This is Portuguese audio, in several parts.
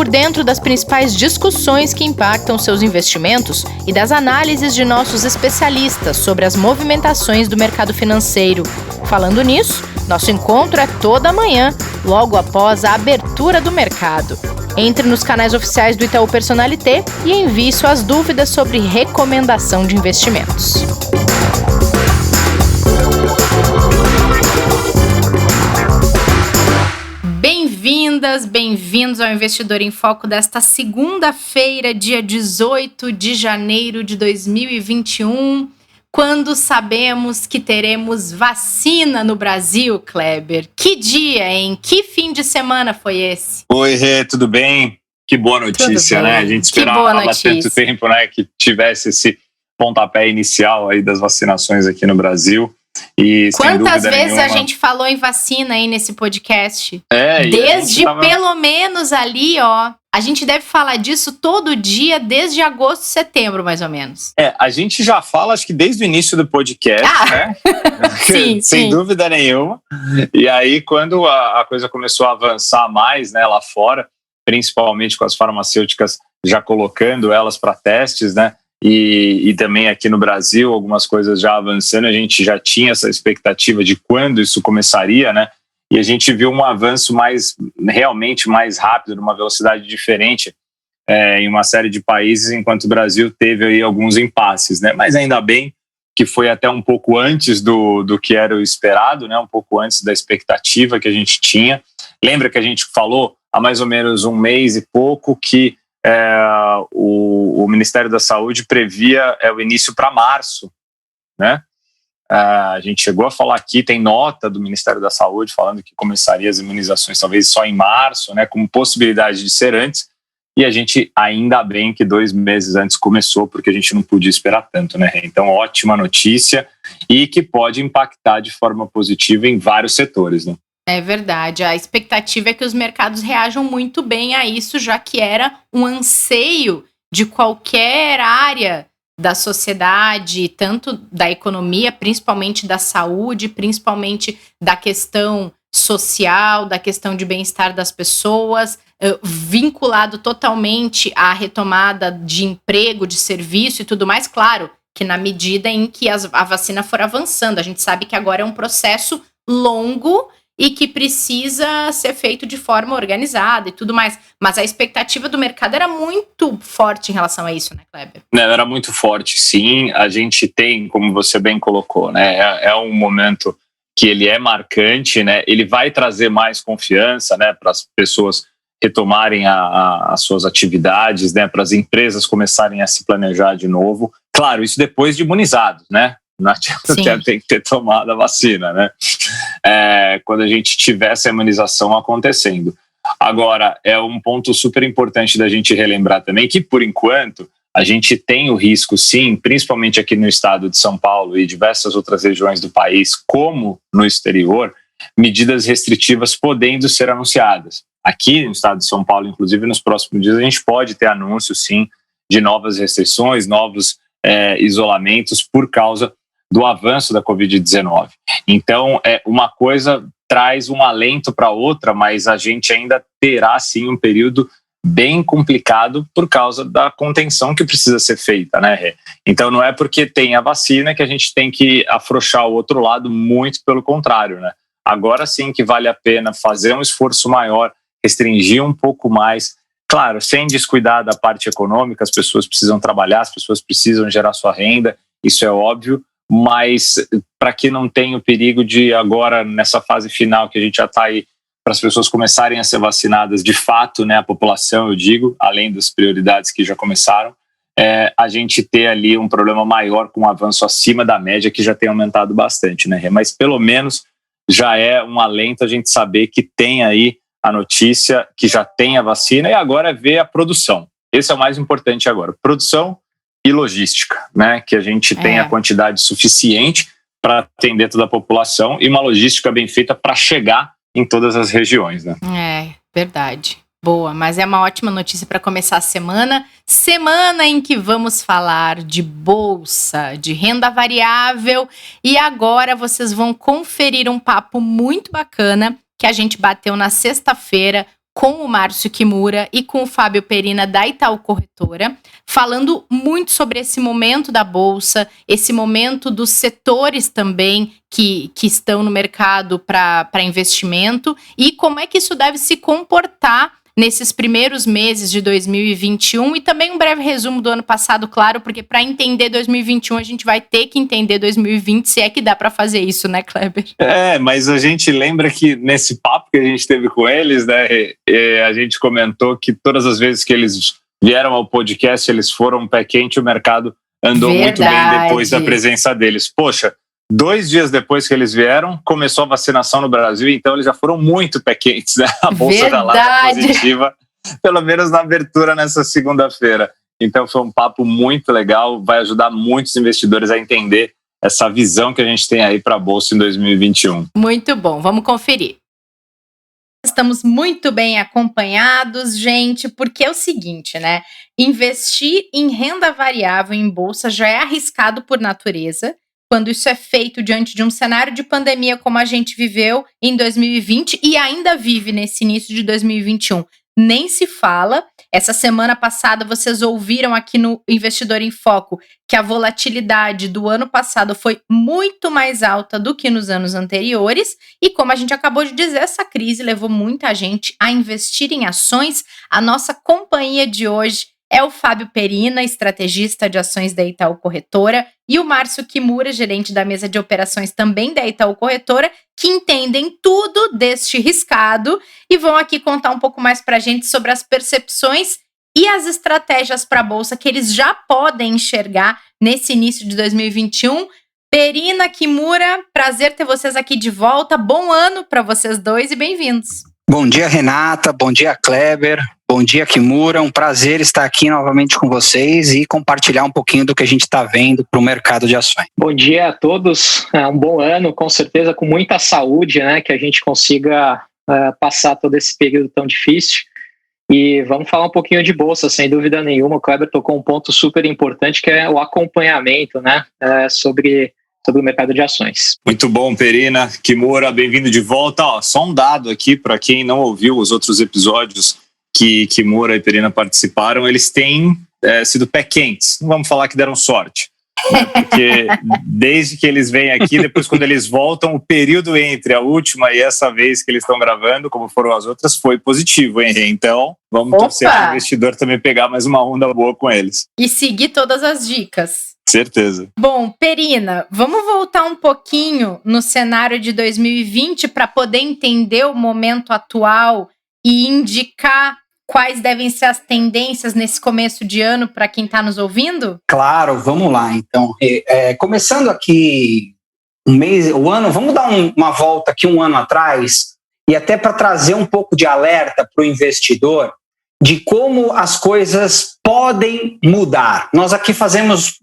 por dentro das principais discussões que impactam seus investimentos e das análises de nossos especialistas sobre as movimentações do mercado financeiro. Falando nisso, nosso encontro é toda manhã, logo após a abertura do mercado. Entre nos canais oficiais do Itaú Personalité e envie suas dúvidas sobre recomendação de investimentos. Bem-vindas, bem-vindos ao Investidor em Foco desta segunda-feira, dia 18 de janeiro de 2021, quando sabemos que teremos vacina no Brasil, Kleber. Que dia, hein? Que fim de semana foi esse? Oi, Rê, tudo bem? Que boa notícia, né? A gente esperava há tanto tempo, né, que tivesse esse pontapé inicial aí das vacinações aqui no Brasil. E, quantas vezes a gente falou em vacina aí nesse podcast? Desde pelo menos ali, ó. A gente deve falar disso todo dia, desde agosto, setembro, mais ou menos. A gente já fala, acho que desde o início do podcast, né? Sim, sem dúvida nenhuma. E aí, quando a coisa começou a avançar mais, né, lá fora, principalmente com as farmacêuticas já colocando elas para testes, né? E também aqui no Brasil, algumas coisas já avançando, a gente já tinha essa expectativa de quando isso começaria, né? E a gente viu um avanço realmente mais rápido, numa velocidade diferente em uma série de países, enquanto o Brasil teve aí alguns impasses, né? Mas ainda bem que foi até um pouco antes do que era o esperado, né? Um pouco antes da expectativa que a gente tinha. Lembra que a gente falou há mais ou menos um mês e pouco que o Ministério da Saúde previa o início para março, né? A gente chegou a falar aqui, tem nota do Ministério da Saúde falando que começaria as imunizações talvez só em março, né, com possibilidade de ser antes, e a gente, ainda bem que 2 meses antes começou, porque a gente não podia esperar tanto, né? Então, ótima notícia, e que pode impactar de forma positiva em vários setores, né? É verdade, a expectativa é que os mercados reajam muito bem a isso, já que era um anseio de qualquer área da sociedade, tanto da economia, principalmente da saúde, principalmente da questão social, da questão de bem-estar das pessoas, vinculado totalmente à retomada de emprego, de serviço e tudo mais. Claro que na medida em que a vacina for avançando, a gente sabe que agora é um processo longo e que precisa ser feito de forma organizada e tudo mais. Mas a expectativa do mercado era muito forte em relação a isso, né, Kleber? Era muito forte, sim. A gente tem, como você bem colocou, né, é um momento que ele é marcante, né? Ele vai trazer mais confiança, né, para as pessoas retomarem as suas atividades, né, para as empresas começarem a se planejar de novo. Claro, isso depois de imunizados, né? Não adianta tem que ter tomado a vacina, né? Quando a gente tiver essa imunização acontecendo. Agora, é um ponto super importante da gente relembrar também que, por enquanto, a gente tem o risco, sim, principalmente aqui no estado de São Paulo e diversas outras regiões do país, como no exterior, medidas restritivas podendo ser anunciadas. Aqui no estado de São Paulo, inclusive, nos próximos dias, a gente pode ter anúncio, sim, de novas restrições, novos isolamentos por causa do avanço da Covid-19. Então, uma coisa traz um alento para outra, mas a gente ainda terá, sim, um período bem complicado por causa da contenção que precisa ser feita, né, Rê? Então, não é porque tem a vacina que a gente tem que afrouxar o outro lado, muito pelo contrário, né? Agora sim que vale a pena fazer um esforço maior, restringir um pouco mais, claro, sem descuidar da parte econômica, as pessoas precisam trabalhar, as pessoas precisam gerar sua renda, isso é óbvio, mas para que não tenha o perigo de agora, nessa fase final que a gente já está aí, para as pessoas começarem a ser vacinadas de fato, né, a população, eu digo, além das prioridades que já começaram, a gente ter ali um problema maior com um avanço acima da média, que já tem aumentado bastante, né? Mas pelo menos já é um alento a gente saber que tem aí a notícia, que já tem a vacina, e agora é ver a produção. Esse é o mais importante agora, produção e logística, né? Que a gente tenha a quantidade suficiente para atender toda a população e uma logística bem feita para chegar em todas as regiões, né? Verdade. Boa, mas é uma ótima notícia para começar a semana. Semana em que vamos falar de bolsa, de renda variável. E agora vocês vão conferir um papo muito bacana que a gente bateu na sexta-feira com o Márcio Kimura e com o Fábio Perina da Itaú Corretora, falando muito sobre esse momento da Bolsa, esse momento dos setores também que estão no mercado para investimento e como é que isso deve se comportar nesses primeiros meses de 2021 e também um breve resumo do ano passado, claro, porque para entender 2021 a gente vai ter que entender 2020, se é que dá para fazer isso, né, Kleber? Mas a gente lembra que nesse papo que a gente teve com eles, né, a gente comentou que todas as vezes que eles vieram ao podcast, eles foram pé quente, o mercado andou muito bem depois da presença deles. Poxa, 2 dias depois que eles vieram, começou a vacinação no Brasil, então eles já foram muito pé quentes, né? A Bolsa da Lata positiva, pelo menos na abertura nessa segunda-feira. Então foi um papo muito legal, vai ajudar muitos investidores a entender essa visão que a gente tem aí para a Bolsa em 2021. Muito bom, vamos conferir. Estamos muito bem acompanhados, gente, porque é o seguinte, né? Investir em renda variável em Bolsa já é arriscado por natureza, quando isso é feito diante de um cenário de pandemia como a gente viveu em 2020 e ainda vive nesse início de 2021. Nem se fala. Essa semana passada vocês ouviram aqui no Investidor em Foco que a volatilidade do ano passado foi muito mais alta do que nos anos anteriores e como a gente acabou de dizer, essa crise levou muita gente a investir em ações. A nossa companhia de hoje é o Fábio Perina, estrategista de ações da Itaú Corretora, e o Márcio Kimura, gerente da mesa de operações também da Itaú Corretora, que entendem tudo deste riscado e vão aqui contar um pouco mais para a gente sobre as percepções e as estratégias para a Bolsa que eles já podem enxergar nesse início de 2021. Perina, Kimura, prazer ter vocês aqui de volta. Bom ano para vocês dois e bem-vindos. Bom dia, Renata. Bom dia, Kleber. Bom dia, Kimura. Um prazer estar aqui novamente com vocês e compartilhar um pouquinho do que a gente está vendo para o mercado de ações. Bom dia a todos. Um bom ano, com certeza, com muita saúde, né? Que a gente consiga passar todo esse período tão difícil. E vamos falar um pouquinho de Bolsa, sem dúvida nenhuma. O Kleber tocou um ponto super importante, que é o acompanhamento, né? Sobre o mercado de ações. Muito bom, Perina. Kimura, bem-vindo de volta. Só um dado aqui, para quem não ouviu os outros episódios que Kimura e Perina participaram, eles têm sido pé quentes. Não vamos falar que deram sorte, né? Porque desde que eles vêm aqui, depois quando eles voltam, o período entre a última e essa vez que eles estão gravando, como foram as outras, foi positivo, hein? Então, vamos torcer para o investidor também pegar mais uma onda boa com eles. E seguir todas as dicas. Certeza. Bom, Perina, vamos voltar um pouquinho no cenário de 2020 para poder entender o momento atual e indicar quais devem ser as tendências nesse começo de ano para quem está nos ouvindo? Claro, vamos lá. Então, começando aqui o ano, vamos dar uma volta aqui um ano atrás e até para trazer um pouco de alerta para o investidor de como as coisas podem mudar. Nós aqui fazemos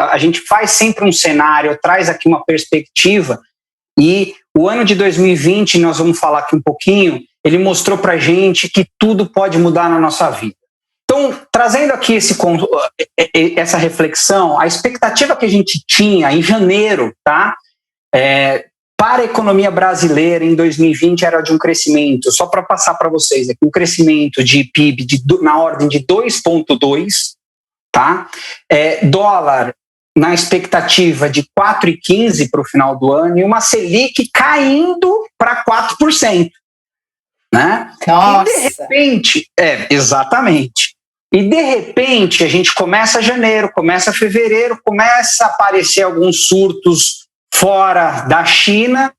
a gente faz sempre um cenário, traz aqui uma perspectiva e o ano de 2020, nós vamos falar aqui um pouquinho, ele mostrou para a gente que tudo pode mudar na nossa vida. Então, trazendo aqui essa reflexão, a expectativa que a gente tinha em janeiro, tá? Para a economia brasileira em 2020 era de um crescimento, só para passar para vocês aqui, um crescimento de PIB na ordem de 2,2, tá? Dólar na expectativa de 4,15 para o final do ano e uma Selic caindo para 4%. Né? Nossa. E de repente, exatamente. E de repente a gente começa janeiro, começa fevereiro, começa a aparecer alguns surtos fora da China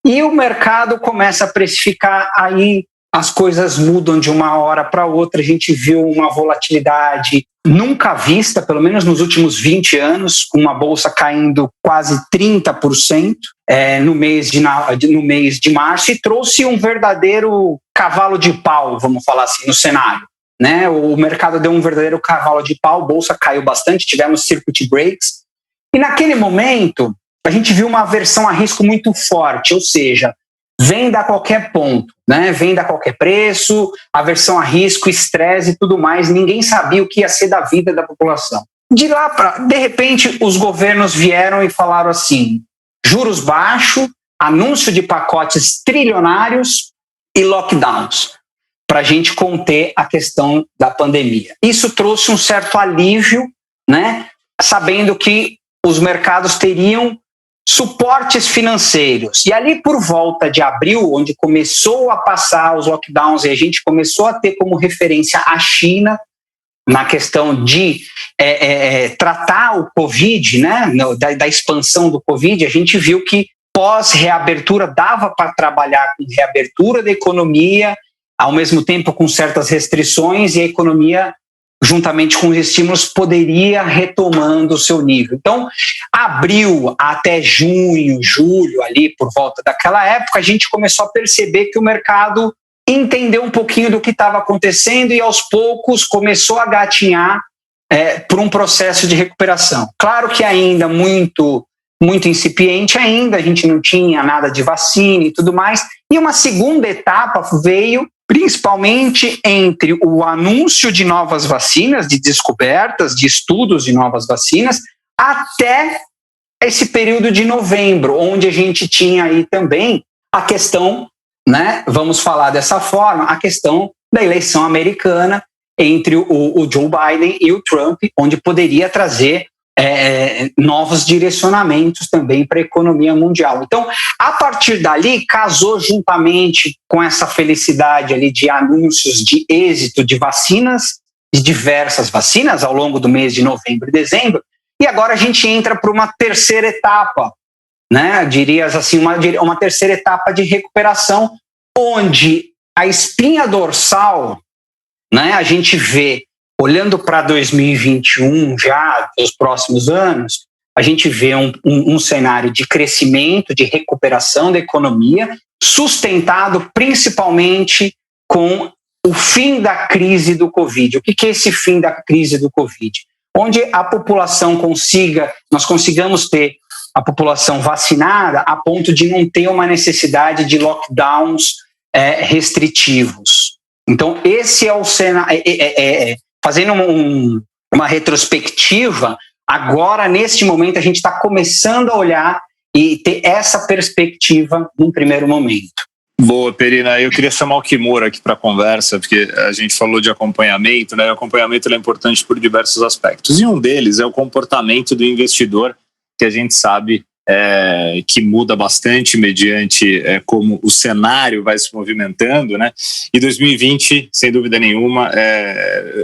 e o mercado começa a precificar, aí as coisas mudam de uma hora para outra. A gente viu uma volatilidade nunca vista, pelo menos nos últimos 20 anos, com uma bolsa caindo quase 30% no mês de março e trouxe um verdadeiro cavalo de pau, vamos falar assim, no cenário. Né? O mercado deu um verdadeiro cavalo de pau, a bolsa caiu bastante, tivemos circuit breaks. E naquele momento, a gente viu uma aversão a risco muito forte, ou seja, venda a qualquer ponto, né? Venda a qualquer preço, aversão a risco, estresse e tudo mais. Ninguém sabia o que ia ser da vida da população. De repente, os governos vieram e falaram assim, juros baixos, anúncio de pacotes trilionários e lockdowns. para a gente conter a questão da pandemia. Isso trouxe um certo alívio, né, sabendo que os mercados teriam suportes financeiros. E ali por volta de abril, onde começou a passar os lockdowns e a gente começou a ter como referência a China na questão de tratar o Covid, né, da expansão do Covid, a gente viu que pós-reabertura dava para trabalhar com reabertura da economia, ao mesmo tempo com certas restrições, e a economia, juntamente com os estímulos, poderia retomando o seu nível. Então, abril até junho, julho, ali por volta daquela época, a gente começou a perceber que o mercado entendeu um pouquinho do que estava acontecendo e, aos poucos, começou a gatinhar por um processo de recuperação. Claro que ainda muito incipiente ainda, a gente não tinha nada de vacina e tudo mais. E uma segunda etapa veio principalmente entre o anúncio de novas vacinas, de descobertas, de estudos de novas vacinas, até esse período de novembro, onde a gente tinha aí também a questão, né, vamos falar dessa forma, a questão da eleição americana entre o Joe Biden e o Trump, onde poderia trazer novos direcionamentos também para a economia mundial. Então, a partir dali, casou juntamente com essa felicidade ali de anúncios de êxito de vacinas, de diversas vacinas ao longo do mês de novembro e dezembro, e agora a gente entra para uma terceira etapa, né? Dirias assim, uma terceira etapa de recuperação, onde a espinha dorsal, né, a gente vê, olhando para 2021, já dos próximos anos, a gente vê um cenário de crescimento, de recuperação da economia, sustentado principalmente com o fim da crise do Covid. O que é esse fim da crise do Covid? Onde a população nós consigamos ter a população vacinada a ponto de não ter uma necessidade de lockdowns restritivos. Então, esse é o cenário. Fazendo uma retrospectiva, agora, neste momento, a gente está começando a olhar e ter essa perspectiva num primeiro momento. Boa, Perina. Eu queria chamar o Kimura aqui para a conversa, porque a gente falou de acompanhamento, né? O acompanhamento é importante por diversos aspectos. E um deles é o comportamento do investidor, que a gente sabe que muda bastante mediante como o cenário vai se movimentando, né? E 2020, sem dúvida nenhuma,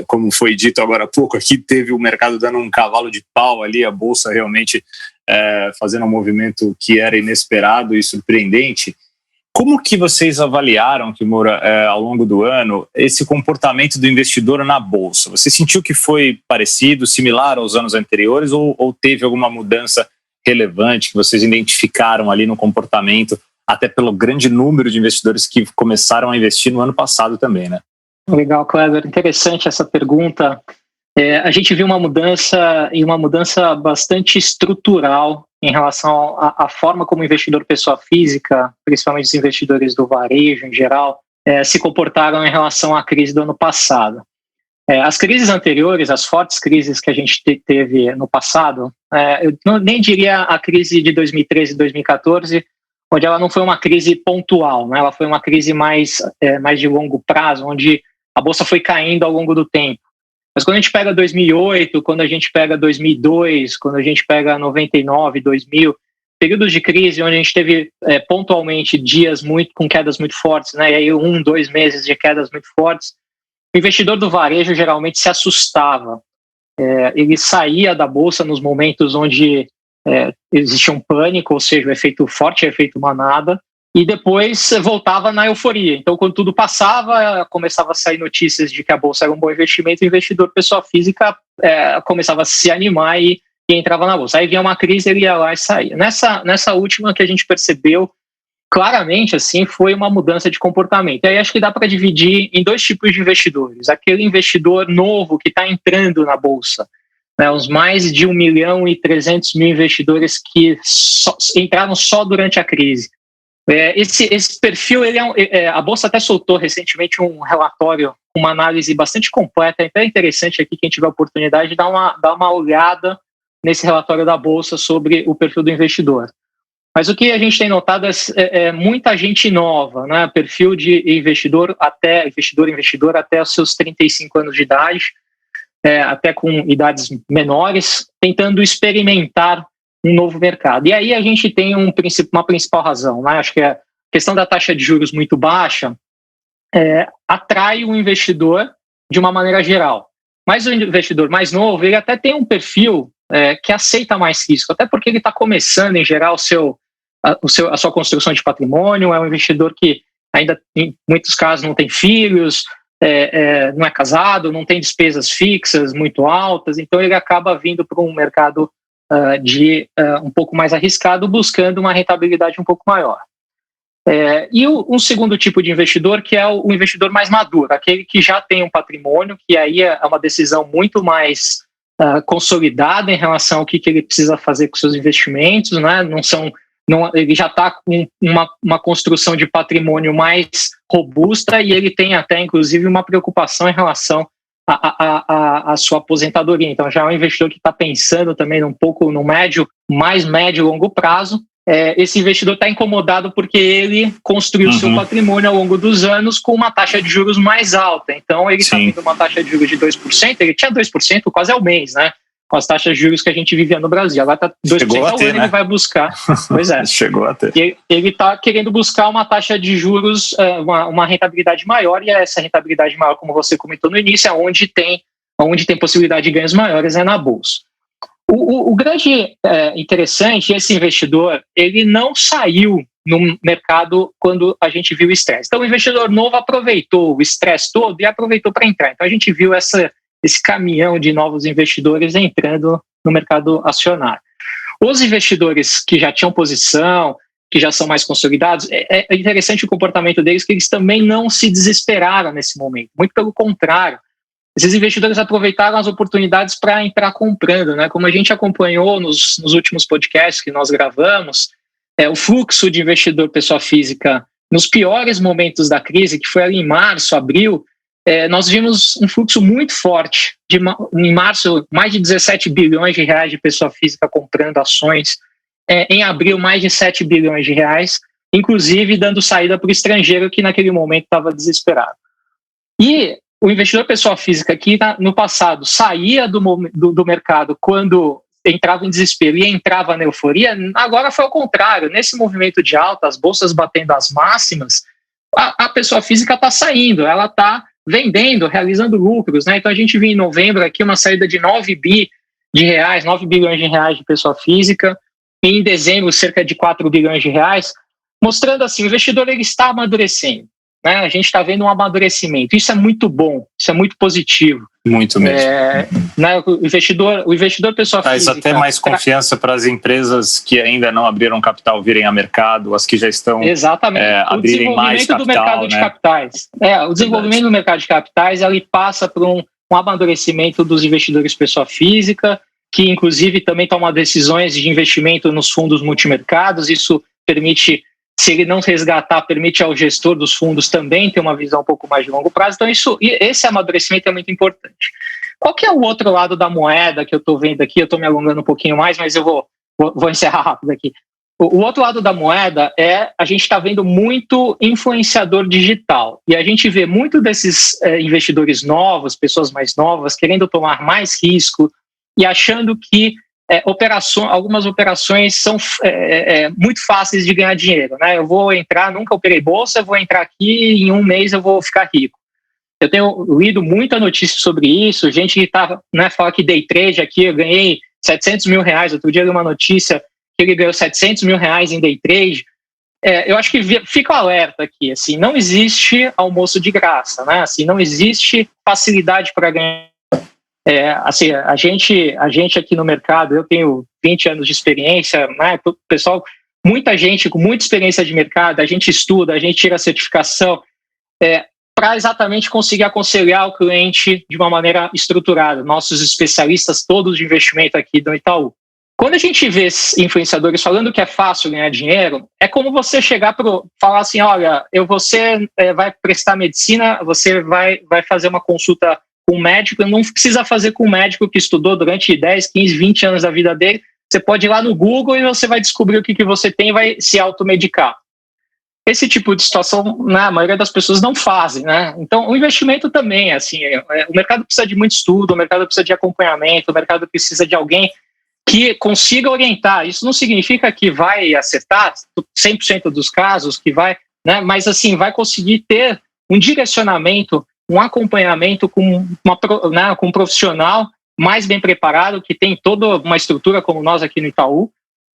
como foi dito agora há pouco aqui, teve o mercado dando um cavalo de pau ali, a bolsa realmente fazendo um movimento que era inesperado e surpreendente. Como que vocês avaliaram, Kimura, ao longo do ano, esse comportamento do investidor na bolsa? Você sentiu que foi parecido, similar aos anos anteriores, ou teve alguma mudança relevante que vocês identificaram ali no comportamento, até pelo grande número de investidores que começaram a investir no ano passado também, né? Legal, Kleber. Interessante essa pergunta. A gente viu uma mudança bastante estrutural em relação à forma como o investidor pessoa física, principalmente os investidores do varejo em geral, se comportaram em relação à crise do ano passado. As crises anteriores, as fortes crises que a gente teve no passado, eu nem diria a crise de 2013 e 2014, onde ela não foi uma crise pontual, né? Ela foi uma crise mais de longo prazo, onde a bolsa foi caindo ao longo do tempo. Mas quando a gente pega 2008, quando a gente pega 2002, quando a gente pega 99, 2000, períodos de crise onde a gente teve pontualmente dias com quedas muito fortes, né? E aí 2 meses de quedas muito fortes, o investidor do varejo geralmente se assustava. Ele saía da bolsa nos momentos onde existia um pânico, ou seja, o efeito forte, o efeito manada, e depois voltava na euforia. Então, quando tudo passava, começava a sair notícias de que a bolsa era um bom investimento, o investidor pessoa física começava a se animar e entrava na bolsa. Aí vinha uma crise, ele ia lá e saía. Nessa última que a gente percebeu claramente, assim, foi uma mudança de comportamento. E aí acho que dá para dividir em 2 tipos de investidores. Aquele investidor novo que está entrando na bolsa, né, os mais de 1.300.000 investidores que entraram só durante a crise. Esse perfil, a Bolsa até soltou recentemente um relatório, uma análise bastante completa, então é interessante aqui quem tiver a oportunidade de dar uma olhada nesse relatório da Bolsa sobre o perfil do investidor. Mas o que a gente tem notado é muita gente nova, né? Perfil de investidor até os seus 35 anos de idade, até com idades menores, tentando experimentar um novo mercado. E aí a gente tem uma principal razão, né? Acho que a questão da taxa de juros muito baixa atrai o investidor de uma maneira geral. Mas o investidor mais novo, ele até tem um perfil que aceita mais risco, até porque ele está começando, em geral, a sua construção de patrimônio, é um investidor que ainda, em muitos casos, não tem filhos, não é casado, não tem despesas fixas muito altas, então ele acaba vindo para um mercado um pouco mais arriscado, buscando uma rentabilidade um pouco maior. E um segundo tipo de investidor, que é o investidor mais maduro, aquele que já tem um patrimônio, que aí é uma decisão muito mais consolidada em relação ao que ele precisa fazer com seus investimentos, né? Ele já está com uma construção de patrimônio mais robusta e ele tem até, inclusive, uma preocupação em relação à sua aposentadoria. Então, já é um investidor que está pensando também um pouco no mais médio e longo prazo. Esse investidor está incomodado porque ele construiu seu patrimônio ao longo dos anos com uma taxa de juros mais alta. Então, ele está tendo uma taxa de juros de 2%, ele tinha 2% quase ao mês, né? Com as taxas de juros que a gente vivia no Brasil. Agora está 2% ao ano, né? Ele vai buscar. Pois é. Chegou a ter. Ele está querendo buscar uma taxa de juros, uma rentabilidade maior, e essa rentabilidade maior, como você comentou no início, é onde tem possibilidade de ganhos maiores, na Bolsa. O grande interessante, esse investidor, ele não saiu no mercado quando a gente viu o estresse. Então, o investidor novo aproveitou o estresse todo e aproveitou para entrar. Então, a gente viu esse caminhão de novos investidores entrando no mercado acionário. Os investidores que já tinham posição, que já são mais consolidados, é interessante o comportamento deles, que eles também não se desesperaram nesse momento. Muito pelo contrário. Esses investidores aproveitaram as oportunidades para entrar comprando, né? Como a gente acompanhou nos últimos podcasts que nós gravamos, o fluxo de investidor pessoa física nos piores momentos da crise, que foi ali em março, abril, nós vimos um fluxo muito forte. Em março, mais de 17 bilhões de reais de pessoa física comprando ações. Em abril, mais de 7 bilhões de reais, inclusive dando saída para o estrangeiro, que naquele momento estava desesperado. E o investidor pessoa física que no passado saía do mercado quando entrava em desespero e entrava na euforia, agora foi ao contrário. Nesse movimento de alta, as bolsas batendo as máximas, a pessoa física está saindo, ela está vendendo, realizando lucros, né? Então a gente viu em novembro aqui uma saída de 9 bilhões de reais de pessoa física, e em dezembro cerca de 4 bilhões de reais, mostrando assim, o investidor ele está amadurecendo. Né? A gente está vendo um amadurecimento. Isso é muito bom, isso é muito positivo. Muito mesmo. Né? O investidor pessoa física... Traz até mais confiança para as empresas que ainda não abriram capital virem a mercado, as que já estão abrirem mais capital. O desenvolvimento do mercado de capitais. O desenvolvimento do mercado de capitais ele passa por um amadurecimento dos investidores pessoa física, que inclusive também tomam decisões de investimento nos fundos multimercados. Isso permite... Se ele não resgatar, permite ao gestor dos fundos também ter uma visão um pouco mais de longo prazo. Então, esse amadurecimento é muito importante. Qual que é o outro lado da moeda que eu estou vendo aqui? Eu estou me alongando um pouquinho mais, mas eu vou encerrar rápido aqui. O outro lado da moeda a gente está vendo muito influenciador digital. E a gente vê muito desses investidores novos, pessoas mais novas, querendo tomar mais risco e achando que algumas operações são muito fáceis de ganhar dinheiro, né? Eu vou entrar, nunca operei bolsa, eu vou entrar aqui e em um mês eu vou ficar rico. Eu tenho lido muita notícia sobre isso, gente que fala que day trade aqui, eu ganhei 700 mil reais, outro dia eu li uma notícia que ele ganhou 700 mil reais em day trade. Eu acho que fica o alerta aqui, assim, não existe almoço de graça, né? Assim, não existe facilidade para ganhar. Assim, a gente aqui no mercado, eu tenho 20 anos de experiência, né? Pessoal, muita gente com muita experiência de mercado, a gente estuda, a gente tira a certificação para exatamente conseguir aconselhar o cliente de uma maneira estruturada. Nossos especialistas todos de investimento aqui do Itaú. Quando a gente vê influenciadores falando que é fácil ganhar dinheiro, é como você chegar para falar assim, olha, você vai prestar medicina, você vai fazer uma consulta com um médico, não precisa fazer com um médico que estudou durante 10, 15, 20 anos da vida dele, você pode ir lá no Google e você vai descobrir o que você tem e vai se automedicar. Esse tipo de situação, né, a maioria das pessoas não fazem, né? Então, o investimento também, assim, o mercado precisa de muito estudo, o mercado precisa de acompanhamento, o mercado precisa de alguém que consiga orientar. Isso não significa que vai acertar 100% dos casos, que vai, né? Mas, assim, vai conseguir ter um direcionamento, um acompanhamento com um profissional mais bem preparado, que tem toda uma estrutura como nós aqui no Itaú,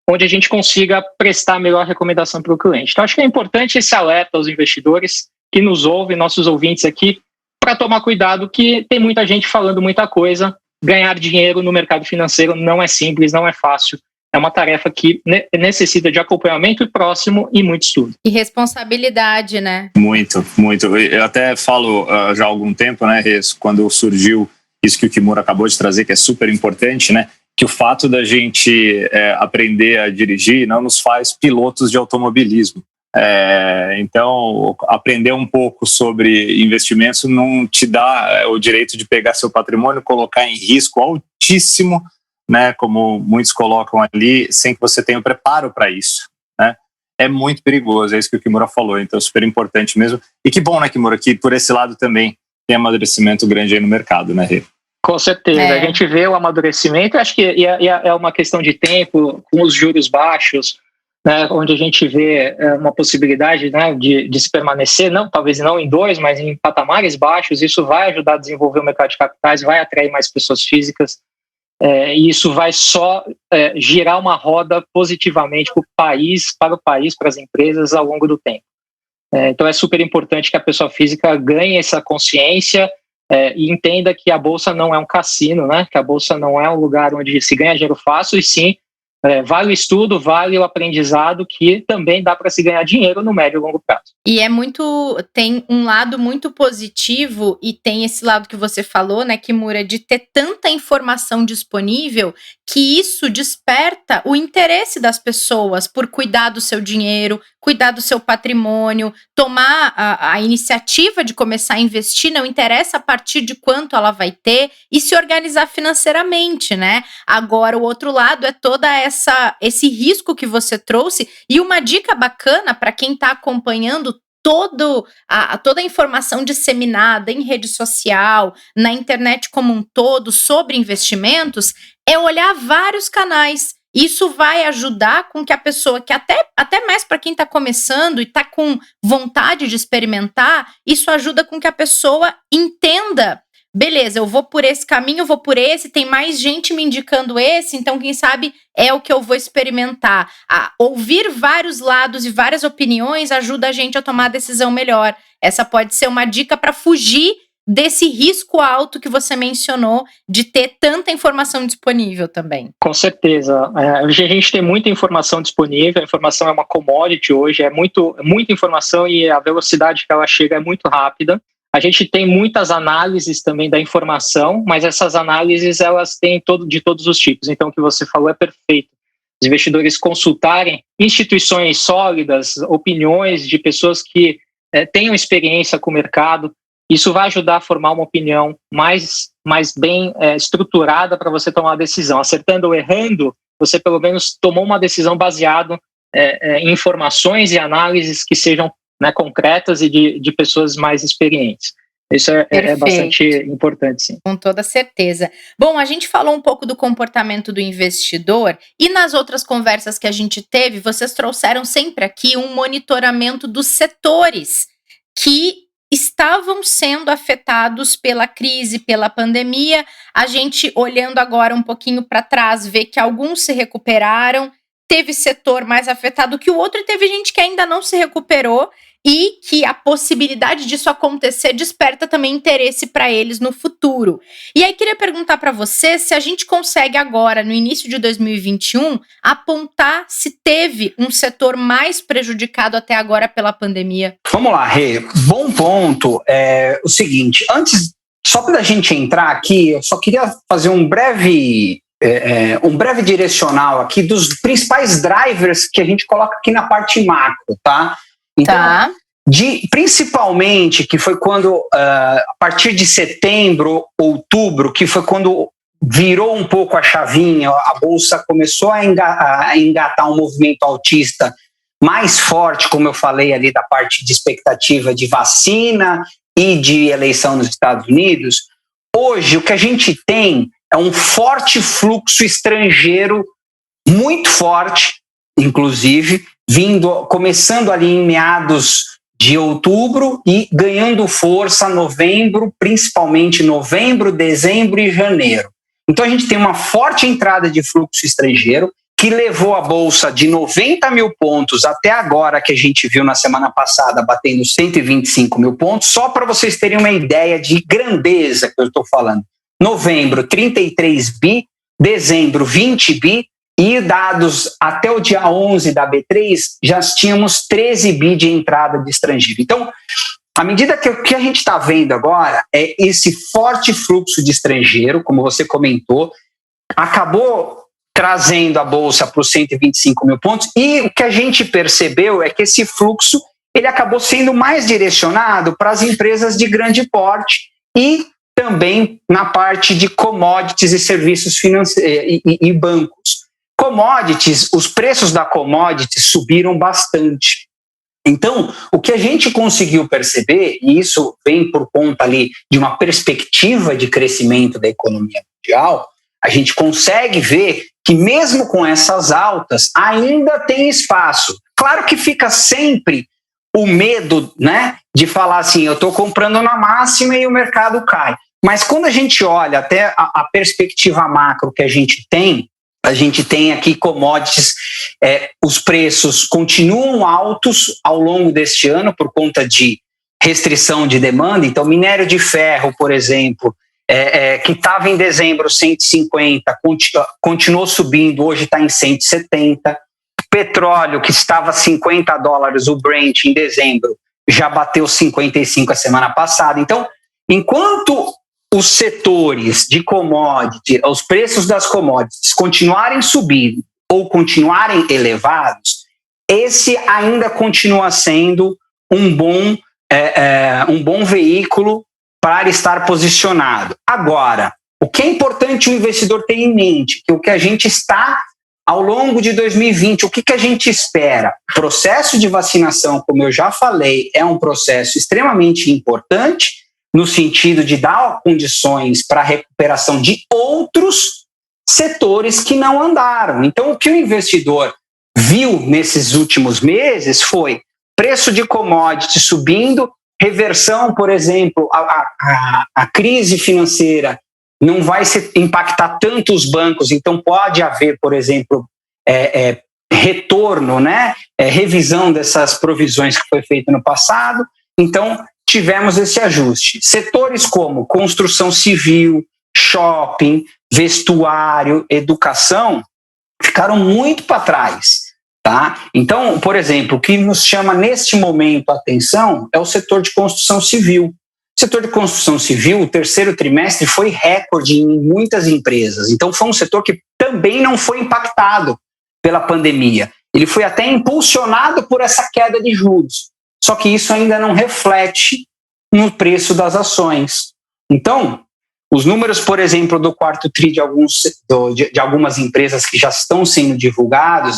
onde a gente consiga prestar a melhor recomendação para o cliente. Então, acho que é importante esse alerta aos investidores que nos ouvem, nossos ouvintes aqui, para tomar cuidado, que tem muita gente falando muita coisa. Ganhar dinheiro no mercado financeiro não é simples, não é fácil. É uma tarefa que necessita de acompanhamento próximo e muito estudo. E responsabilidade, né? Muito, muito. Eu até falo já há algum tempo, né, Rez, quando surgiu isso que o Kimura acabou de trazer, que é super importante, né? Que o fato da gente aprender a dirigir não nos faz pilotos de automobilismo. Então, aprender um pouco sobre investimentos não te dá o direito de pegar seu patrimônio, colocar em risco altíssimo, né, como muitos colocam ali, sem que você tenha o preparo para isso, né? É muito perigoso, é isso que o Kimura falou, então é super importante mesmo. E que bom, né, Kimura, que por esse lado também tem amadurecimento grande aí no mercado, né, Rê? Com certeza, a gente vê o amadurecimento, acho que é uma questão de tempo, com os juros baixos, né, onde a gente vê uma possibilidade, né, de se permanecer, talvez não em 2, mas em patamares baixos. Isso vai ajudar a desenvolver o mercado de capitais, vai atrair mais pessoas físicas, e isso vai só girar uma roda positivamente para o país, para as empresas ao longo do tempo. Então é super importante que a pessoa física ganhe essa consciência e entenda que a Bolsa não é um cassino, né? Que a Bolsa não é um lugar onde se ganha dinheiro fácil, e sim, vale o estudo, vale o aprendizado, que também dá para se ganhar dinheiro no médio e longo prazo. E tem um lado muito positivo, e tem esse lado que você falou, né, Kimura, de ter tanta informação disponível, que isso desperta o interesse das pessoas por cuidar do seu dinheiro, cuidar do seu patrimônio, tomar a iniciativa de começar a investir, não interessa a partir de quanto ela vai ter, e se organizar financeiramente, né? Agora, o outro lado é toda esse risco que você trouxe, e uma dica bacana para quem está acompanhando toda a informação disseminada em rede social, na internet como um todo, sobre investimentos, é olhar vários canais. Isso vai ajudar com que a pessoa, que até mais para quem está começando e está com vontade de experimentar, isso ajuda com que a pessoa entenda, beleza, eu vou por esse caminho, eu vou por esse, tem mais gente me indicando esse, então quem sabe é o que eu vou experimentar. Ouvir vários lados e várias opiniões ajuda a gente a tomar a decisão melhor. Essa pode ser uma dica para fugir desse risco alto que você mencionou, de ter tanta informação disponível também. Com certeza. Hoje a gente tem muita informação disponível, a informação é uma commodity hoje, é muita informação, e a velocidade que ela chega é muito rápida. A gente tem muitas análises também da informação, mas essas análises elas têm de todos os tipos. Então, o que você falou é perfeito. Os investidores consultarem instituições sólidas, opiniões de pessoas que tenham experiência com o mercado. Isso vai ajudar a formar uma opinião mais bem estruturada para você tomar uma decisão. Acertando ou errando, você pelo menos tomou uma decisão baseada em informações e análises que sejam, né, concretas e de pessoas mais experientes. Isso é bastante importante, sim. Com toda certeza. Bom, a gente falou um pouco do comportamento do investidor, e nas outras conversas que a gente teve, vocês trouxeram sempre aqui um monitoramento dos setores que estavam sendo afetados pela crise, pela pandemia. A gente, olhando agora um pouquinho para trás, vê que alguns se recuperaram, teve setor mais afetado que o outro, e teve gente que ainda não se recuperou, e que a possibilidade disso acontecer desperta também interesse para eles no futuro. E aí queria perguntar para você se a gente consegue agora, no início de 2021, apontar se teve um setor mais prejudicado até agora pela pandemia. Vamos lá, Rê. Bom ponto. O seguinte, antes, só para a gente entrar aqui, eu só queria fazer um breve direcional aqui dos principais drivers que a gente coloca aqui na parte macro, tá? Então, principalmente, que foi quando, a partir de setembro, outubro, que foi quando virou um pouco a chavinha, a Bolsa começou a engatar um movimento altista mais forte, como eu falei ali da parte de expectativa de vacina e de eleição nos Estados Unidos. Hoje, o que a gente tem é um forte fluxo estrangeiro, muito forte, inclusive, começando ali em meados de outubro e ganhando força novembro, principalmente novembro, dezembro e janeiro. Então a gente tem uma forte entrada de fluxo estrangeiro que levou a Bolsa de 90 mil pontos até agora, que a gente viu na semana passada, batendo 125 mil pontos, só para vocês terem uma ideia de grandeza que eu estou falando. Novembro, 33 bi, dezembro, 20 bi, e dados até o dia 11 da B3, já tínhamos 13 bi de entrada de estrangeiro. Então, à medida que o que a gente está vendo agora é esse forte fluxo de estrangeiro, como você comentou, acabou trazendo a Bolsa para os 125 mil pontos, e o que a gente percebeu é que esse fluxo ele acabou sendo mais direcionado para as empresas de grande porte e também na parte de commodities e serviços financeiros e bancos. Commodities, os preços da commodities subiram bastante. Então, o que a gente conseguiu perceber, e isso vem por conta ali de uma perspectiva de crescimento da economia mundial, a gente consegue ver que mesmo com essas altas, ainda tem espaço. Claro que fica sempre o medo, né, de falar assim, eu estou comprando na máxima e o mercado cai. Mas quando a gente olha até a perspectiva macro que a gente tem aqui commodities, os preços continuam altos ao longo deste ano por conta de restrição de demanda. Então, minério de ferro, por exemplo, que estava em dezembro 150, continuou subindo, hoje está em 170. Petróleo, que estava $50, o Brent em dezembro, já bateu 55 a semana passada. Então, enquanto os setores de commodity, os preços das commodities continuarem subindo ou continuarem elevados, esse ainda continua sendo um bom veículo para estar posicionado. Agora, o que é importante o investidor ter em mente, que o que a gente está ao longo de 2020, o que a gente espera? O processo de vacinação, como eu já falei, é um processo extremamente importante, no sentido de dar condições para a recuperação de outros setores que não andaram. Então, o que o investidor viu nesses últimos meses foi preço de commodity subindo, reversão, por exemplo, a crise financeira não vai impactar tanto os bancos, então pode haver, por exemplo, retorno, né? Revisão dessas provisões que foi feita no passado. Então, tivemos esse ajuste. Setores como construção civil, shopping, vestuário, educação, ficaram muito para trás. Tá? Então, por exemplo, o que nos chama neste momento a atenção é o setor de construção civil. O setor de construção civil, o terceiro trimestre, foi recorde em muitas empresas. Então, foi um setor que também não foi impactado pela pandemia. Ele foi até impulsionado por essa queda de juros. Só que isso ainda não reflete no preço das ações. Então, os números, por exemplo, do quarto TRI de algumas empresas que já estão sendo divulgaram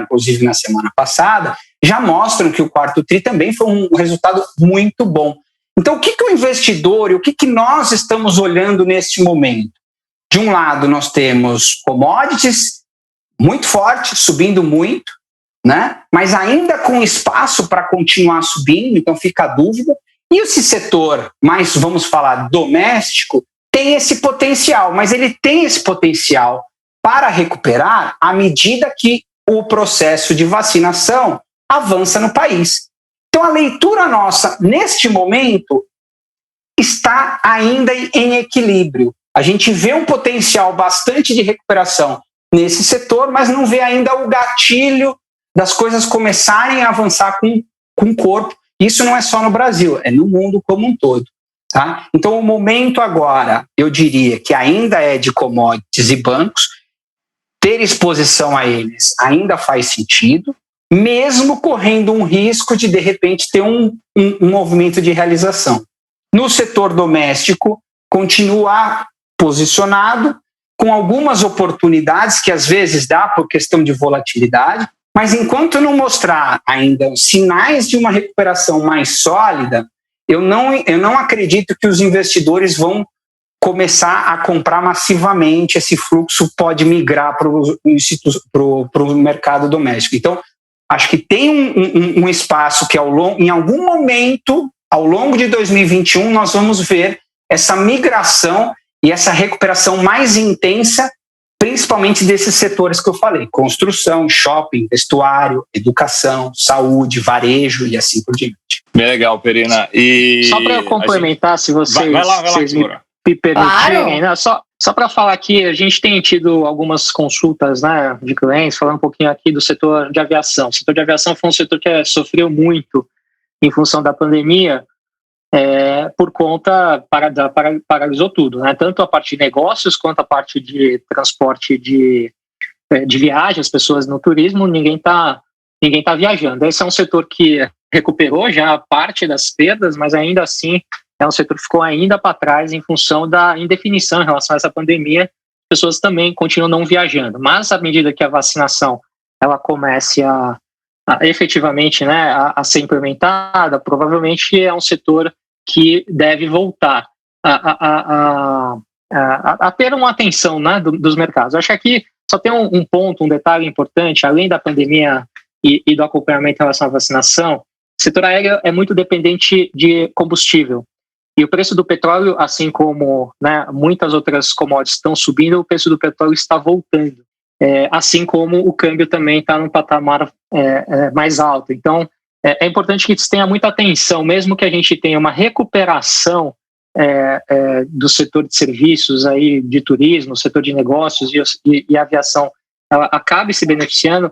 inclusive na semana passada, já mostram que o quarto TRI também foi um resultado muito bom. Então, o que o investidor e o que nós estamos olhando neste momento? De um lado, nós temos commodities muito fortes, subindo muito, né? Mas ainda com espaço para continuar subindo, então fica a dúvida. E esse setor, mais vamos falar doméstico, tem esse potencial, mas ele tem esse potencial para recuperar à medida que o processo de vacinação avança no país. Então, a leitura nossa, neste momento, está ainda em equilíbrio. A gente vê um potencial bastante de recuperação nesse setor, mas não vê ainda o gatilho das coisas começarem a avançar com o corpo. Isso não é só no Brasil, é no mundo como um todo. Tá? Então, o momento agora, eu diria que ainda é de commodities e bancos, ter exposição a eles ainda faz sentido, mesmo correndo um risco de repente, ter um movimento de realização. No setor doméstico, continua posicionado, com algumas oportunidades que às vezes dá por questão de volatilidade, mas enquanto não mostrar ainda sinais de uma recuperação mais sólida, eu não acredito que os investidores vão começar a comprar massivamente. Esse fluxo pode migrar para o mercado doméstico. Então, acho que tem um espaço que em algum momento, ao longo de 2021, nós vamos ver essa migração e essa recuperação mais intensa, principalmente desses setores que eu falei: construção, shopping, vestuário, educação, saúde, varejo e assim por diante. Bem legal, Perina. E só para complementar, se vocês, vai lá, vocês me permitirem, né? Só para falar aqui, a gente tem tido algumas consultas, né, de clientes, falando um pouquinho aqui do setor de aviação. O setor de aviação foi um setor que sofreu muito em função da pandemia, por conta, paralisou tudo, né? Tanto a parte de negócios quanto a parte de transporte de viagem, as pessoas no turismo, ninguém tá viajando. Esse é um setor que recuperou já parte das perdas, mas ainda assim é um setor que ficou ainda para trás em função da indefinição em relação a essa pandemia. As pessoas também continuam não viajando, mas à medida que a vacinação ela comece a efetivamente, né, a ser implementada, provavelmente é um setor que deve voltar a ter uma atenção, né, dos mercados. Eu acho que aqui só tem um ponto, um detalhe importante, além da pandemia e do acompanhamento em relação à vacinação. O setor aéreo é muito dependente de combustível. E o preço do petróleo, assim como, né, muitas outras commodities estão subindo, o preço do petróleo está voltando. Assim como o câmbio também está num patamar mais alto. Então, é importante que se tenha muita atenção, mesmo que a gente tenha uma recuperação do setor de serviços, aí, de turismo, setor de negócios e aviação, ela acabe se beneficiando.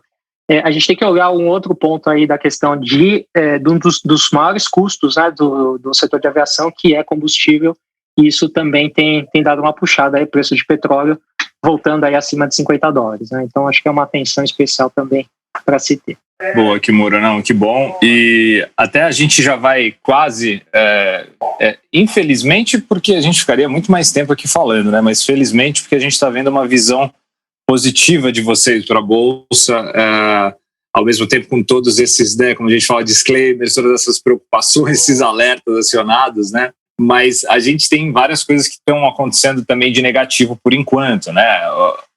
A gente tem que olhar um outro ponto aí da questão de um dos maiores custos, né, do setor de aviação, que é combustível, e isso também tem dado uma puxada aí, preço de petróleo voltando aí acima de $50, né? Então acho que é uma atenção especial também para se ter. Boa, Kimura, não, que bom. E até a gente já vai quase, infelizmente, porque a gente ficaria muito mais tempo aqui falando, né? Mas felizmente porque a gente está vendo uma visão positiva de vocês para a Bolsa, ao mesmo tempo com todos esses, né, como a gente fala, disclaimers, todas essas preocupações, esses alertas acionados, né? Mas a gente tem várias coisas que estão acontecendo também de negativo por enquanto, né?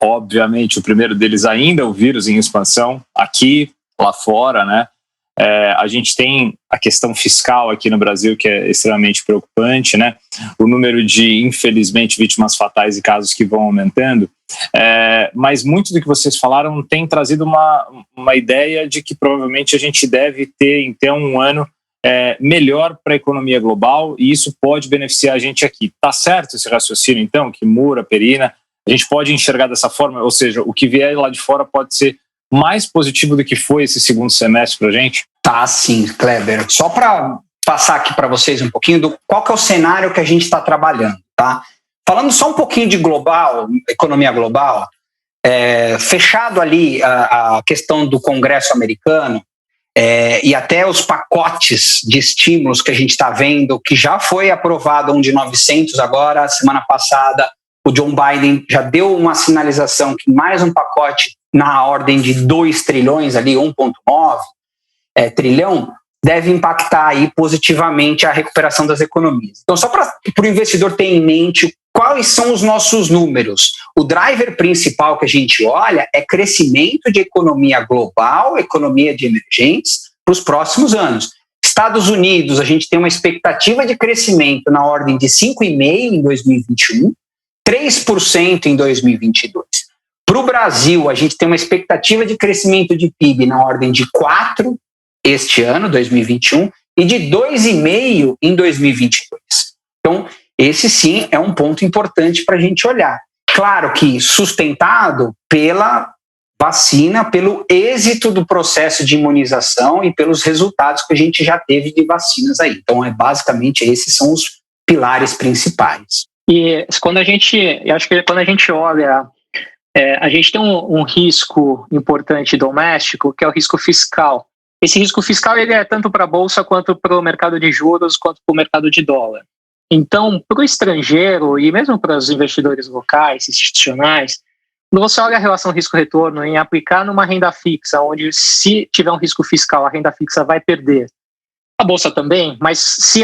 Obviamente, o primeiro deles ainda é o vírus em expansão, aqui, lá fora, né? A gente tem a questão fiscal aqui no Brasil, que é extremamente preocupante, né? O número de, infelizmente, vítimas fatais e casos que vão aumentando. Mas muito do que vocês falaram tem trazido uma ideia de que provavelmente a gente deve ter, então, um ano melhor para a economia global, e isso pode beneficiar a gente aqui. Tá certo esse raciocínio, então, Kimura, Perina? A gente pode enxergar dessa forma, ou seja, o que vier lá de fora pode ser mais positivo do que foi esse segundo semestre para a gente? Tá, sim, Kleber. Só para passar aqui para vocês um pouquinho do qual que é o cenário que a gente está trabalhando, tá? Falando só um pouquinho de global, economia global, fechado ali a questão do Congresso americano, e até os pacotes de estímulos que a gente está vendo, que já foi aprovado um de 900 agora, semana passada, o John Biden já deu uma sinalização que mais um pacote na ordem de 2 trilhões, ali 1,9 trilhão, deve impactar aí positivamente a recuperação das economias. Então, só para o investidor ter em mente quais são os nossos números. O driver principal que a gente olha é crescimento de economia global, economia de emergentes, para os próximos anos. Estados Unidos, a gente tem uma expectativa de crescimento na ordem de 5,5% em 2021, 3% em 2022. Para o Brasil, a gente tem uma expectativa de crescimento de PIB na ordem de 4% este ano, 2021, e de 2,5% em 2022. Então, esse sim é um ponto importante para a gente olhar. Claro que sustentado pela vacina, pelo êxito do processo de imunização e pelos resultados que a gente já teve de vacinas aí. Então, basicamente, esses são os pilares principais. E eu acho que quando a gente olha, a gente tem um risco importante doméstico, que é o risco fiscal. Esse risco fiscal ele é tanto para a Bolsa quanto para o mercado de juros, quanto para o mercado de dólar. Então, para o estrangeiro e mesmo para os investidores locais, institucionais, quando você olha a relação risco-retorno em aplicar numa renda fixa, onde se tiver um risco fiscal, a renda fixa vai perder, a bolsa também, mas se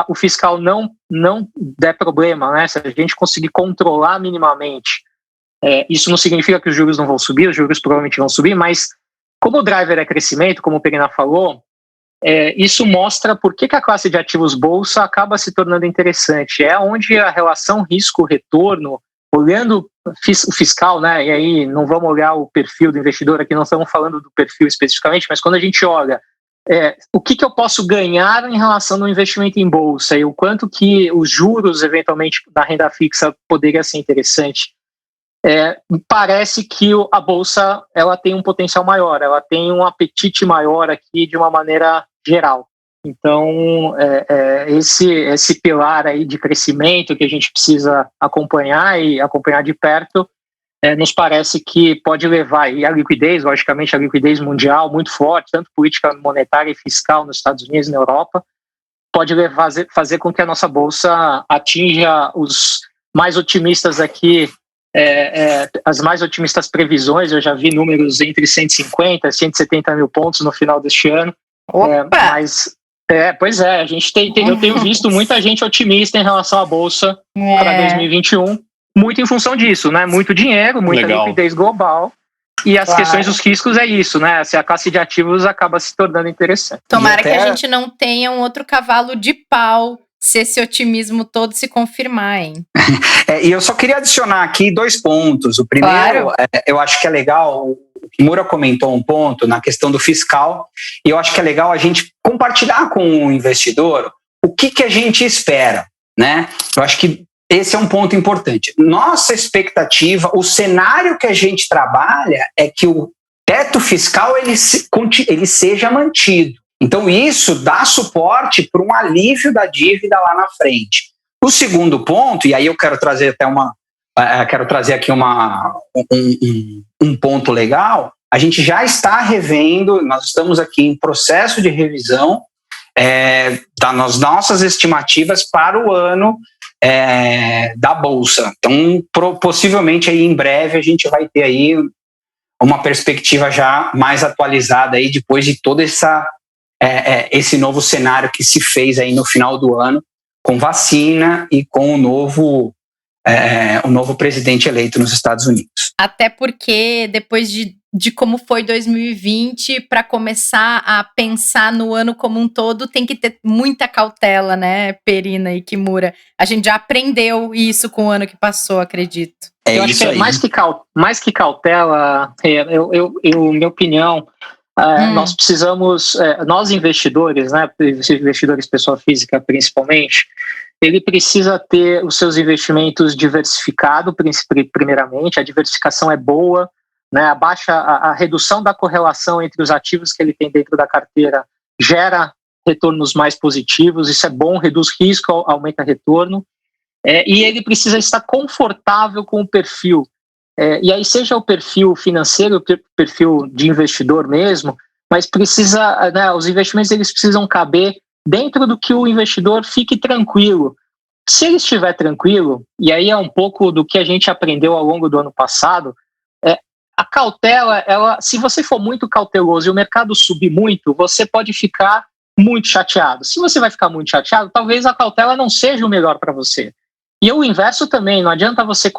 o fiscal não der problema, né, se a gente conseguir controlar minimamente, isso não significa que os juros não vão subir, os juros provavelmente vão subir, mas como o driver é crescimento, como o Perina falou, isso mostra por que a classe de ativos bolsa acaba se tornando interessante. É onde a relação risco-retorno, olhando o fiscal, né, e aí não vamos olhar o perfil do investidor, aqui não estamos falando do perfil especificamente, mas quando a gente olha o que eu posso ganhar em relação ao investimento em bolsa e o quanto que os juros, eventualmente, da renda fixa poderia ser interessante, parece que a bolsa ela tem um potencial maior, ela tem um apetite maior aqui de uma maneira geral. Então, esse pilar aí de crescimento que a gente precisa acompanhar e acompanhar de perto, nos parece que pode levar, e a liquidez, logicamente a liquidez mundial muito forte, tanto política monetária e fiscal nos Estados Unidos e na Europa, pode fazer com que a nossa bolsa atinja os mais otimistas aqui, as mais otimistas previsões. Eu já vi números entre 150 e 170 mil pontos no final deste ano. Mas, pois é, eu tenho visto muita gente otimista em relação à bolsa para 2021, muito em função disso, né? Muito dinheiro, muita liquidez global. E as questões dos riscos é isso, né? Se a classe de ativos acaba se tornando interessante. Tomara que a gente não tenha um outro cavalo de pau se esse otimismo todo se confirmar, hein? E eu só queria adicionar aqui 2 pontos. O primeiro, eu acho que é legal, o Kimura comentou um ponto na questão do fiscal, e eu acho que é legal a gente compartilhar com o investidor o que a gente espera, né? Eu acho que esse é um ponto importante. Nossa expectativa, o cenário que a gente trabalha é que o teto fiscal ele seja mantido. Então isso dá suporte para um alívio da dívida lá na frente. O segundo ponto, e aí eu quero trazer aqui um ponto legal, a gente já está revendo, nós estamos aqui em processo de revisão das nossas estimativas para o ano da Bolsa. Então, possivelmente aí em breve a gente vai ter aí uma perspectiva já mais atualizada aí depois de todo esse novo cenário que se fez aí no final do ano, com vacina e com o novo presidente eleito nos Estados Unidos. Até porque depois de como foi 2020, para começar a pensar no ano como um todo, tem que ter muita cautela, né, Perina e Kimura? A gente já aprendeu isso com o ano que passou, acredito. Eu acho que é mais que cautela, minha opinião, nós precisamos, nós investidores, né, investidores pessoa física principalmente, ele precisa ter os seus investimentos diversificados, primeiramente. A diversificação é boa, né? A redução da correlação entre os ativos que ele tem dentro da carteira gera retornos mais positivos, isso é bom, reduz risco, aumenta retorno, e ele precisa estar confortável com o perfil, e aí seja o perfil financeiro, o perfil de investidor mesmo, mas precisa, né, os investimentos eles precisam caber dentro do que o investidor fique tranquilo. Se ele estiver tranquilo, e aí é um pouco do que a gente aprendeu ao longo do ano passado, a cautela, se você for muito cauteloso e o mercado subir muito, você pode ficar muito chateado. Se você vai ficar muito chateado, talvez a cautela não seja o melhor para você. E o inverso também, não adianta você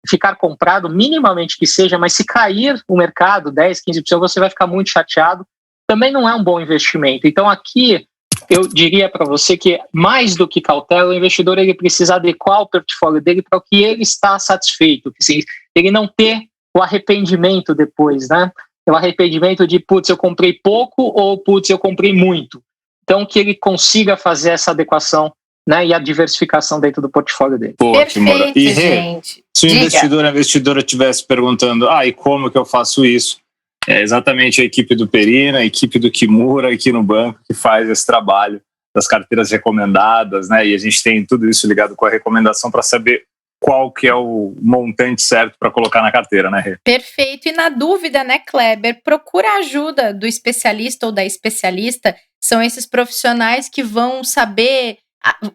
ficar comprado, minimamente que seja, mas se cair o mercado 10%, 15%, você vai ficar muito chateado, também não é um bom investimento. Então aqui, eu diria para você que mais do que cautela, o investidor ele precisa adequar o portfólio dele para o que ele está satisfeito, assim, ele não ter o arrependimento depois, né? O arrependimento de, putz, eu comprei pouco ou, putz, eu comprei muito. Então, que ele consiga fazer essa adequação, né, e a diversificação dentro do portfólio dele. Perfeito, e, gente. Se o investidor ou a investidora estivesse perguntando, e como que eu faço isso? É exatamente a equipe do Perina, a equipe do Kimura aqui no banco que faz esse trabalho das carteiras recomendadas, né? E a gente tem tudo isso ligado com a recomendação para saber qual que é o montante certo para colocar na carteira, né, Rê? Perfeito. E na dúvida, né, Kleber, procura a ajuda do especialista ou da especialista. São esses profissionais que vão saber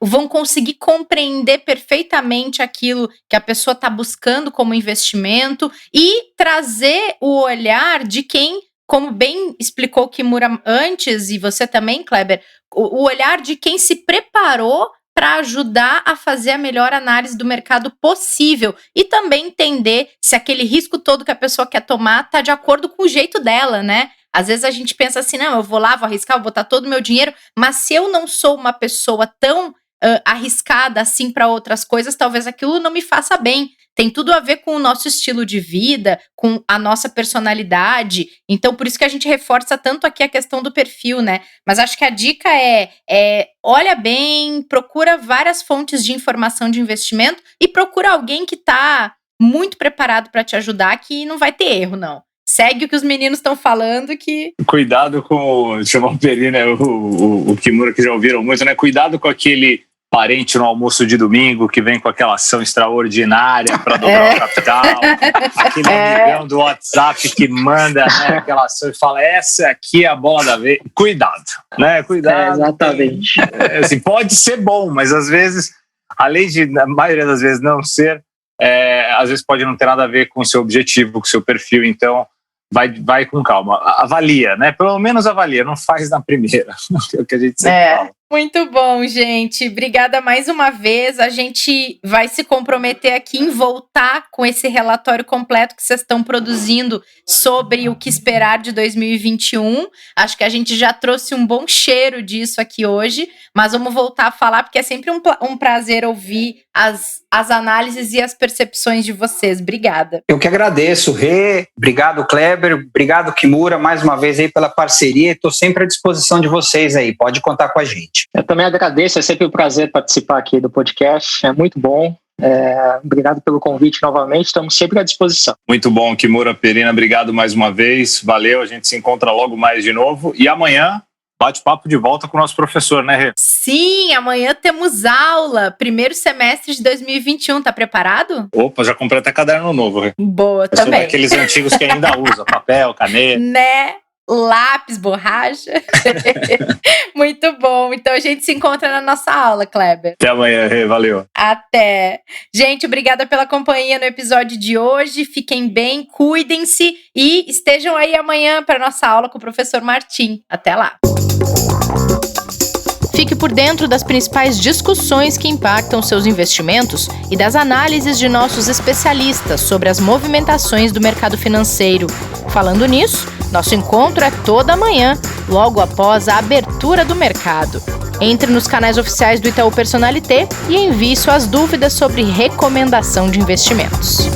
vão conseguir compreender perfeitamente aquilo que a pessoa está buscando como investimento e trazer o olhar de quem, como bem explicou o Kimura antes, e você também, Kleber, o olhar de quem se preparou para ajudar a fazer a melhor análise do mercado possível e também entender se aquele risco todo que a pessoa quer tomar está de acordo com o jeito dela, né? Às vezes a gente pensa assim, não, eu vou lá, vou arriscar, vou botar todo o meu dinheiro, mas se eu não sou uma pessoa tão arriscada assim para outras coisas, talvez aquilo não me faça bem. Tem tudo a ver com o nosso estilo de vida, com a nossa personalidade. Então, por isso que a gente reforça tanto aqui a questão do perfil, né? Mas acho que a dica é olha bem, procura várias fontes de informação de investimento e procura alguém que está muito preparado para te ajudar, que não vai ter erro, não. Segue o que os meninos estão falando que... Cuidado com... Chamar o Peri, né? O Kimura, que já ouviram muito, né? Cuidado com aquele parente no almoço de domingo que vem com aquela ação extraordinária para dobrar o capital. Aquele amigão do WhatsApp que manda, né, aquela ação e fala, essa aqui é a bola da vez. Cuidado, né? Cuidado. Exatamente. Assim, pode ser bom, mas às vezes, além de, na maioria das vezes, não ser, às vezes pode não ter nada a ver com o seu objetivo, com o seu perfil. Então, vai com calma. Avalia, né? Pelo menos avalia, não faz na primeira. É o que a gente sempre fala. Muito bom, gente. Obrigada mais uma vez. A gente vai se comprometer aqui em voltar com esse relatório completo que vocês estão produzindo sobre o que esperar de 2021. Acho que a gente já trouxe um bom cheiro disso aqui hoje, mas vamos voltar a falar, porque é sempre um prazer ouvir as análises e as percepções de vocês. Obrigada. Eu que agradeço, Rê. Obrigado, Kleber. Obrigado, Kimura, mais uma vez aí pela parceria. Estou sempre à disposição de vocês aí. Pode contar com a gente. Eu também agradeço, é sempre um prazer participar aqui do podcast, é muito bom. Obrigado pelo convite novamente, estamos sempre à disposição. Muito bom, Kimura, Perina, obrigado mais uma vez, valeu, a gente se encontra logo mais de novo e amanhã bate-papo de volta com o nosso professor, né, Rê? Sim, amanhã temos aula, primeiro semestre de 2021, tá preparado? Opa, já comprei até caderno novo, Rê. Boa, eu também. Sou daqueles antigos que ainda usa, papel, caneta. Né? Lápis, borracha. Muito bom. Então a gente se encontra na nossa aula, Kleber. Até amanhã, Rê. Valeu. Até. Gente, obrigada pela companhia no episódio de hoje. Fiquem bem, cuidem-se e estejam aí amanhã para nossa aula com o professor Martim. Até lá. Fique por dentro das principais discussões que impactam seus investimentos e das análises de nossos especialistas sobre as movimentações do mercado financeiro. Falando nisso, nosso encontro é toda manhã, logo após a abertura do mercado. Entre nos canais oficiais do Itaú Personalité e envie suas dúvidas sobre recomendação de investimentos.